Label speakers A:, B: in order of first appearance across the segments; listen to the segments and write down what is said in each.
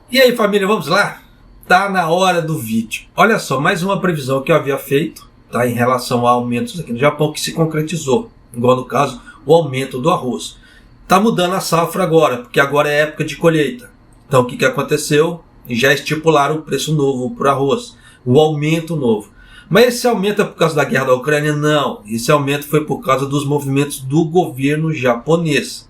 A: E aí, família, vamos lá? Tá na hora do vídeo. Olha só, mais uma previsão que eu havia feito, tá, em relação a aumentos aqui no Japão que se concretizou, igual no caso o aumento do arroz. Tá mudando a safra agora, porque agora é época de colheita. Então o que aconteceu? Já estipularam o preço novo para o arroz, o aumento novo. Mas esse aumento é por causa da guerra da Ucrânia? Não, esse aumento foi por causa dos movimentos do governo japonês.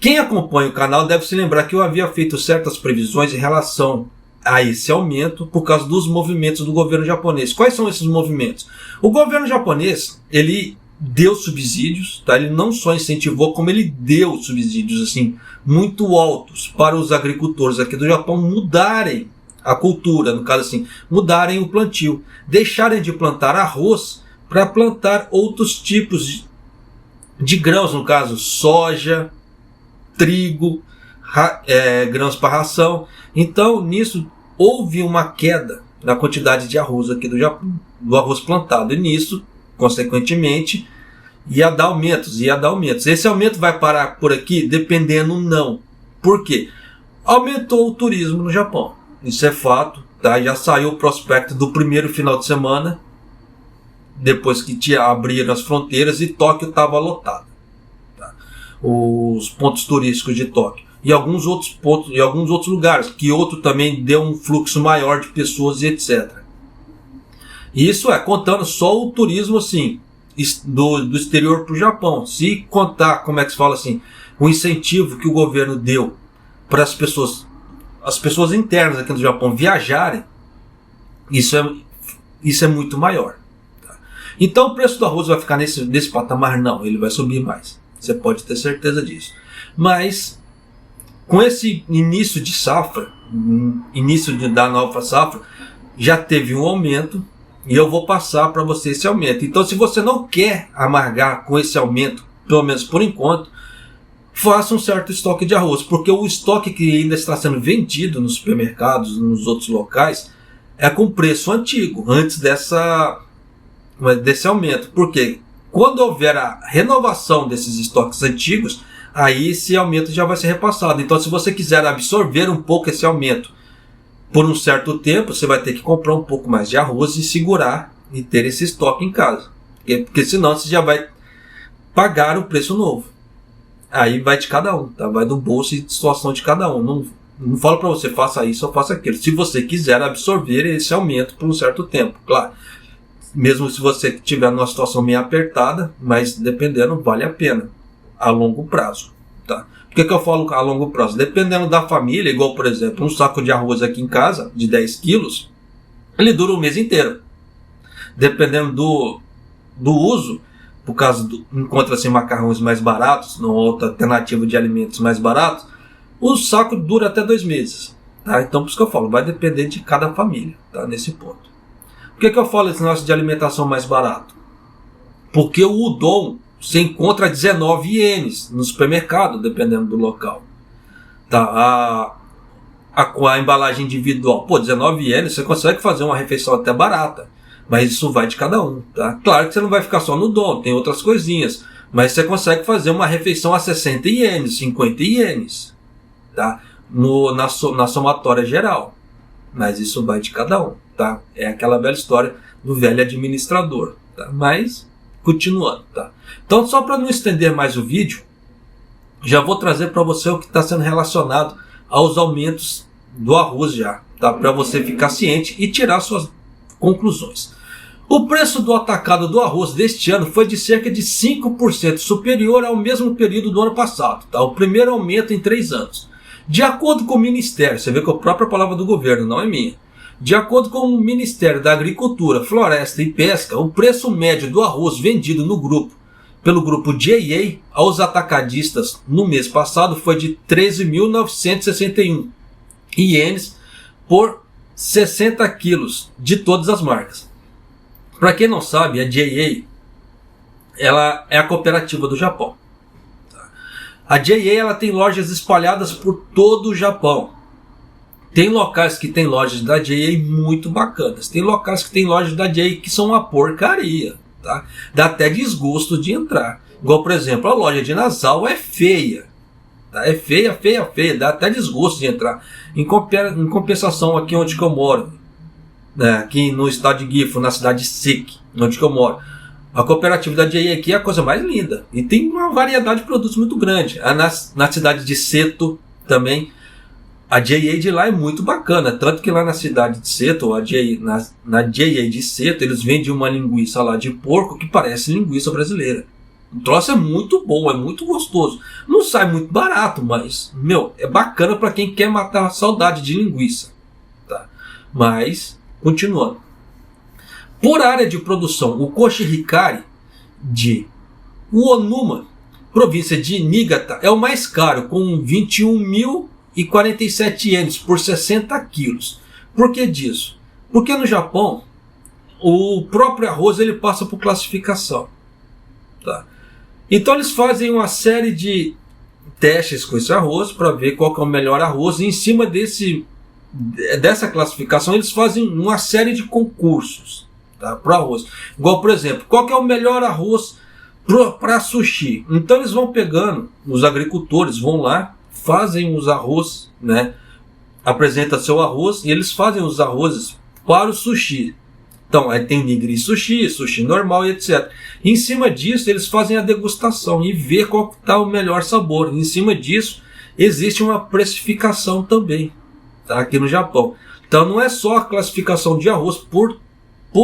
A: Quem acompanha o canal deve se lembrar que eu havia feito certas previsões em relação a esse aumento por causa dos movimentos do governo japonês. Quais são esses movimentos? O governo japonês, ele deu subsídios, tá? Ele não só incentivou, como ele deu subsídios assim muito altos para os agricultores aqui do Japão mudarem a cultura, no caso assim, mudarem o plantio, deixarem de plantar arroz para plantar outros tipos de grãos, no caso soja, trigo, grãos para ração. Então nisso houve uma queda na quantidade de arroz aqui do Japão, do arroz plantado, e nisso, consequentemente, ia dar aumentos. Esse aumento vai parar por aqui? Dependendo, não. Por quê? Aumentou o turismo no Japão, isso é fato, tá? Já saiu o prospecto do primeiro final de semana, depois que abriram as fronteiras, e Tóquio estava lotado. Os pontos turísticos de Tóquio e alguns outros pontos e alguns outros lugares, Kyoto também deu um fluxo maior de pessoas e etc. Isso é contando só o turismo assim do exterior para o Japão. Se contar, como é que se fala assim, o incentivo que o governo deu para as pessoas internas aqui do Japão viajarem, isso é muito maior, tá? Então o preço do arroz vai ficar nesse patamar? Não, ele vai subir mais. Você pode ter certeza disso. Mas com esse início de safra, da nova safra, já teve um aumento e eu vou passar para você esse aumento. Então, se você não quer amargar com esse aumento, pelo menos por enquanto, faça um certo estoque de arroz, porque o estoque que ainda está sendo vendido nos supermercados, nos outros locais, é com preço antigo, antes desse aumento. Por quê? Quando houver a renovação desses estoques antigos, aí esse aumento já vai ser repassado. Então, se você quiser absorver um pouco esse aumento por um certo tempo, você vai ter que comprar um pouco mais de arroz e segurar e ter esse estoque em casa. Porque senão você já vai pagar o preço novo. Aí vai de cada um, tá? Vai do bolso e de situação de cada um. Não falo para você, faça isso ou faça aquilo. Se você quiser absorver esse aumento por um certo tempo, claro. Mesmo se você estiver numa situação meio apertada, mas dependendo, vale a pena a longo prazo, tá? Por que eu falo a longo prazo? Dependendo da família, igual por exemplo, um saco de arroz aqui em casa, de 10 quilos, ele dura o mês inteiro. Dependendo do uso, por causa encontra-se macarrões mais baratos, não outra alternativa de alimentos mais baratos, o saco dura até 2 meses, tá? Então por isso que eu falo, vai depender de cada família, tá? Nesse ponto. Por que eu falo esse negócio de alimentação mais barato? Porque o udon se encontra a 19 ienes no supermercado, dependendo do local. Tá? A embalagem individual, 19 ienes, você consegue fazer uma refeição até barata. Mas isso vai de cada um. Tá? Claro que você não vai ficar só no udon, tem outras coisinhas. Mas você consegue fazer uma refeição a 60 ienes, 50 ienes. Tá? Na somatória geral. Mas isso vai de cada um, tá? É aquela velha história do velho administrador, tá? Mas, continuando, tá? Então, só para não estender mais o vídeo, já vou trazer para você o que está sendo relacionado aos aumentos do arroz já, tá? Para você ficar ciente e tirar suas conclusões. O preço do atacado do arroz deste ano foi de cerca de 5% superior ao mesmo período do ano passado, tá? O primeiro aumento em 3 anos. De acordo com o Ministério, você vê que é a própria palavra do governo, não é minha. De acordo com o Ministério da Agricultura, Floresta e Pesca, o preço médio do arroz vendido pelo grupo JA aos atacadistas no mês passado foi de 13.961 ienes por 60 quilos de todas as marcas. Para quem não sabe, a JA ela é a cooperativa do Japão. A JA ela tem lojas espalhadas por todo o Japão. Tem locais que tem lojas da JA muito bacanas. Tem locais que tem lojas da JA que são uma porcaria, tá? Dá até desgosto de entrar. Igual, por exemplo, a loja de Nassau é feia. Tá? É feia, feia, feia, dá até desgosto de entrar. Em compensação, aqui onde que eu moro, né, aqui no estado de Gifu, na cidade de Sik, onde que eu moro, a cooperativa da JA aqui é a coisa mais linda. E tem uma variedade de produtos muito grande. Na cidade de Seto também, a JA de lá é muito bacana. Tanto que lá na cidade de Seto, na JA de Seto, eles vendem uma linguiça lá de porco que parece linguiça brasileira. O troço é muito bom, é muito gostoso. Não sai muito barato, mas, é bacana para quem quer matar a saudade de linguiça. Tá? Mas, continuando. Por área de produção, o Koshihikari de Uonuma, província de Niigata, é o mais caro, com 21.047 ienes por 60 quilos. Por que disso? Porque no Japão, o próprio arroz ele passa por classificação. Tá? Então eles fazem uma série de testes com esse arroz para ver qual que é o melhor arroz. E em cima dessa classificação eles fazem uma série de concursos, tá, para arroz. Igual, por exemplo, qual que é o melhor arroz para sushi. Então eles vão pegando, os agricultores vão lá, fazem os arroz, né, apresenta seu arroz e eles fazem os arrozes para o sushi. Então, aí tem nigiri sushi, sushi normal e etc. Em cima disso, eles fazem a degustação e vê qual está o melhor sabor. Em cima disso, existe uma precificação também, tá, aqui no Japão. Então, não é só a classificação de arroz por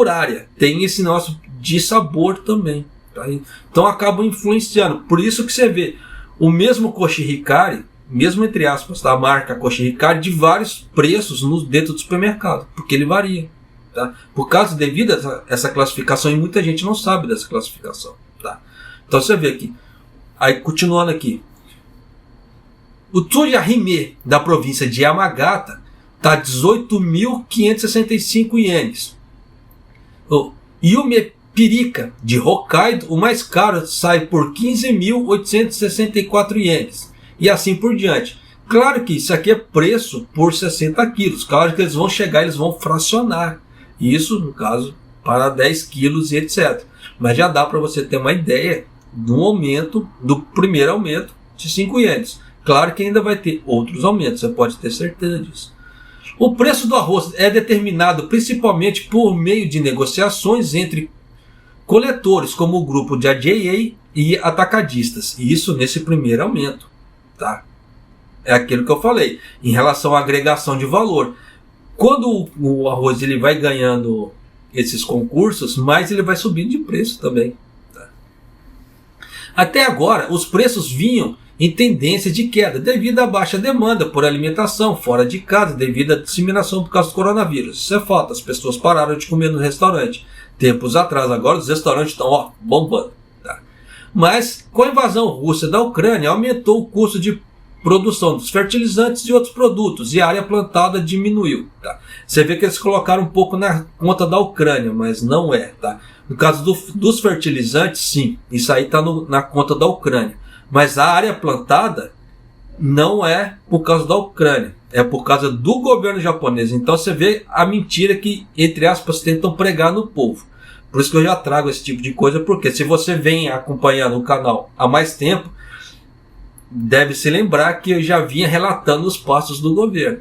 A: área. Tem esse nosso de sabor também. Tá? Então, acabam influenciando. Por isso que você vê o mesmo Koshihikari, mesmo entre aspas, tá, a marca Koshihikari, de vários preços dentro do supermercado. Porque ele varia. Tá? Por causa devido a essa classificação, e muita gente não sabe dessa classificação. Tá? Então você vê aqui, aí continuando aqui, o Tsuya-hime da província de Yamagata está 18.565 ienes. O Yume-pirika de Hokkaido, o mais caro, sai por 15.864 ienes. E assim por diante. Claro que isso aqui é preço por 60 quilos. Claro que eles vão chegar, eles vão fracionar. Isso, no caso, para 10 quilos e etc. Mas já dá para você ter uma ideia do aumento, do primeiro aumento de 5 ienes. Claro que ainda vai ter outros aumentos, você pode ter certeza disso. O preço do arroz é determinado principalmente por meio de negociações entre coletores, como o grupo de JA e atacadistas. E isso nesse primeiro aumento. Tá? É aquilo que eu falei, em relação à agregação de valor. Quando o arroz ele vai ganhando esses concursos, mais ele vai subindo de preço também. Tá? Até agora, os preços vinham em tendência de queda devido à baixa demanda por alimentação fora de casa, devido à disseminação por causa do coronavírus. Isso é fato, as pessoas pararam de comer no restaurante. Tempos atrás, agora os restaurantes estão bombando. Tá? Mas com a invasão russa da Ucrânia, aumentou o custo de produção dos fertilizantes e outros produtos, e a área plantada diminuiu. Tá? Você vê que eles colocaram um pouco na conta da Ucrânia, mas não é. Tá? No caso dos fertilizantes, sim, isso aí está na conta da Ucrânia. Mas a área plantada não é por causa da Ucrânia, é por causa do governo japonês. Então você vê a mentira que, entre aspas, tentam pregar no povo. Por isso que eu já trago esse tipo de coisa, porque se você vem acompanhando o canal há mais tempo, deve se lembrar que eu já vinha relatando os passos do governo.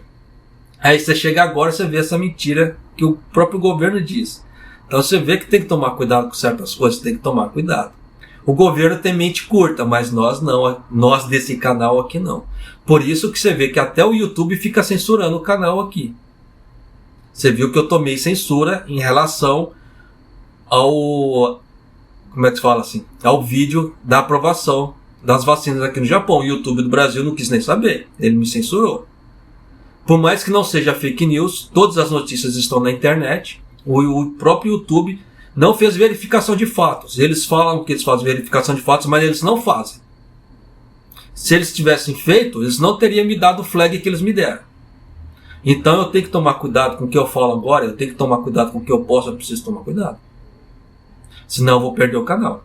A: Aí você chega agora e você vê essa mentira que o próprio governo diz. Então você vê que tem que tomar cuidado com certas coisas, tem que tomar cuidado. O governo tem mente curta, mas nós não, nós desse canal aqui não. Por isso que você vê que até o YouTube fica censurando o canal aqui. Você viu que eu tomei censura em relação ao, como é que se fala assim, ao vídeo da aprovação das vacinas aqui no Japão. O YouTube do Brasil não quis nem saber, ele me censurou. Por mais que não seja fake news, todas as notícias estão na internet. O próprio YouTube não fez verificação de fatos. Eles falam que eles fazem verificação de fatos, mas eles não fazem. Se eles tivessem feito, eles não teriam me dado o flag que eles me deram. Então eu tenho que tomar cuidado com o que eu falo agora, eu tenho que tomar cuidado com o que eu posso, eu preciso tomar cuidado. Senão eu vou perder o canal.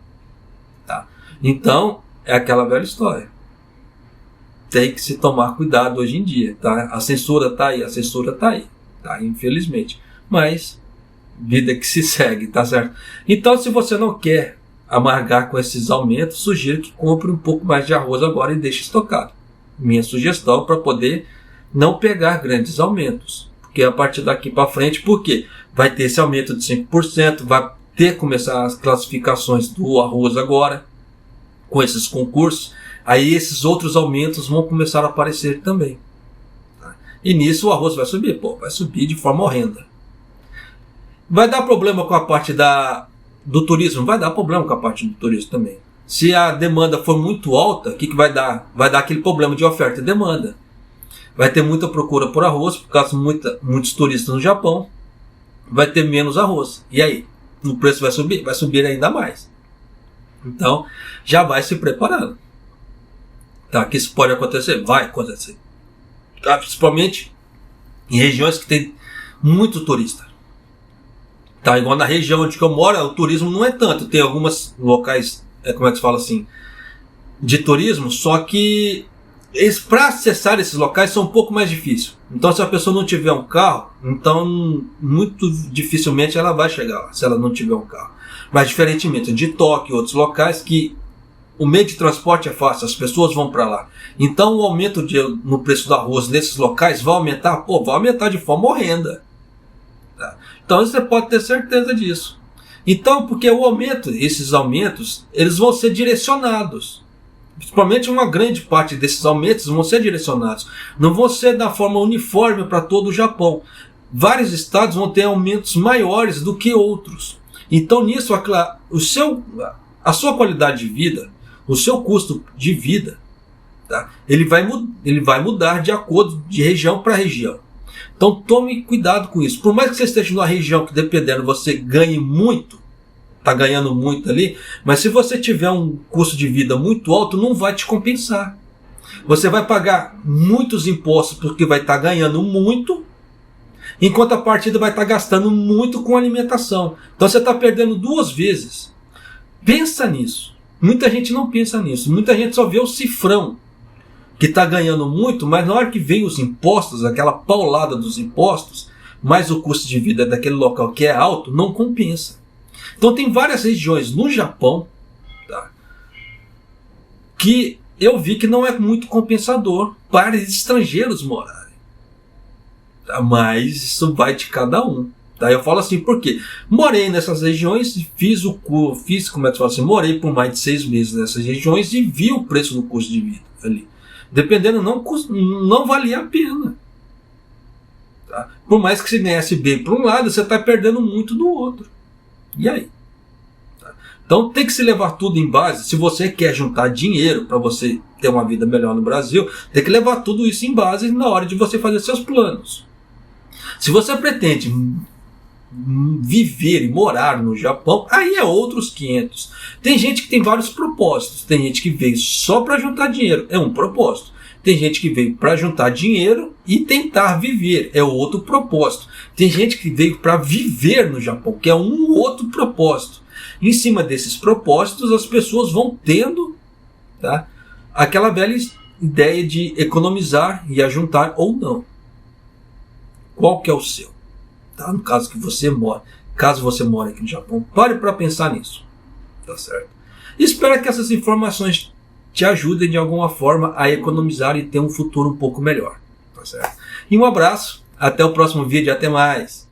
A: Tá? Então, é aquela velha história. Tem que se tomar cuidado hoje em dia. Tá? A censura está aí, a censura está aí. Tá? Infelizmente. Mas, vida que se segue, tá certo? Então, se você não quer amargar com esses aumentos, sugiro que compre um pouco mais de arroz agora e deixe estocado. minha sugestão para poder não pegar grandes aumentos. Porque a partir daqui para frente, por quê? Vai ter esse aumento de 5%, vai ter que começar as classificações do arroz agora, com esses concursos, aí esses outros aumentos vão começar a aparecer também. Tá? E nisso o arroz vai subir, vai subir de forma horrenda. Vai dar problema com a parte do turismo? Vai dar problema com a parte do turismo também. Se a demanda for muito alta, o que vai dar? Vai dar aquele problema de oferta e demanda. Vai ter muita procura por arroz, por causa de muitos turistas no Japão. Vai ter menos arroz. E aí? O preço vai subir? Vai subir ainda mais. Então, já vai se preparando. Tá? Que isso pode acontecer? Vai acontecer. Tá? Principalmente em regiões que tem muito turista. Tá? Igual na região onde eu moro, o turismo não é tanto. Tem alguns locais, como é que se fala assim, de turismo, só que para acessar esses locais são um pouco mais difíceis. Então, se a pessoa não tiver um carro, então muito dificilmente ela vai chegar lá, se ela não tiver um carro. Mas diferentemente de Tóquio e outros locais que o meio de transporte é fácil, as pessoas vão para lá. Então o aumento no preço do arroz nesses locais vai aumentar? Vai aumentar de forma horrenda. Tá? Então você pode ter certeza disso. Então, porque esses aumentos, eles vão ser direcionados. Principalmente uma grande parte desses aumentos vão ser direcionados. Não vão ser da forma uniforme para todo o Japão. Vários estados vão ter aumentos maiores do que outros. Então nisso a sua qualidade de vida, o seu custo de vida, tá? ele vai mudar de acordo de região para região. Então tome cuidado com isso. Por mais que você esteja numa região que, dependendo, você ganhe muito, está ganhando muito ali, mas se você tiver um custo de vida muito alto, não vai te compensar. Você vai pagar muitos impostos porque vai estar ganhando muito, enquanto a partida vai estar gastando muito com alimentação. Então você está perdendo duas vezes. Pensa nisso. Muita gente não pensa nisso. Muita gente só vê o cifrão, que está ganhando muito, mas na hora que vem os impostos, aquela paulada dos impostos, mais o custo de vida daquele local que é alto, não compensa. Então tem várias regiões no Japão, tá, que eu vi que não é muito compensador para estrangeiros morarem. Tá? Mas isso vai de cada um. Tá? Eu falo assim, porque morei nessas regiões, morei por mais de 6 meses nessas regiões e vi o preço do custo de vida ali. Dependendo, não valia a pena. Tá? Por mais que você ganhasse bem por um lado, você está perdendo muito do outro. E aí? Tá? Então tem que se levar tudo em base. Se você quer juntar dinheiro para você ter uma vida melhor no Brasil, tem que levar tudo isso em base na hora de você fazer seus planos. Se você pretende viver e morar no Japão, aí é outros 500. Tem gente que tem vários propósitos. Tem gente que veio só para juntar dinheiro, é um propósito. Tem gente que veio para juntar dinheiro e tentar viver, é outro propósito. Tem gente que veio para viver no Japão, que é um outro propósito. Em cima desses propósitos, as pessoas vão tendo, tá, aquela velha ideia de economizar e ajuntar ou não. Qual que é o seu? Tá? No caso que você mora, caso você mora aqui no Japão, pare para pensar nisso. Tá certo? Espero que essas informações te ajudem de alguma forma a economizar e ter um futuro um pouco melhor. Tá certo? E um abraço, até o próximo vídeo, até mais!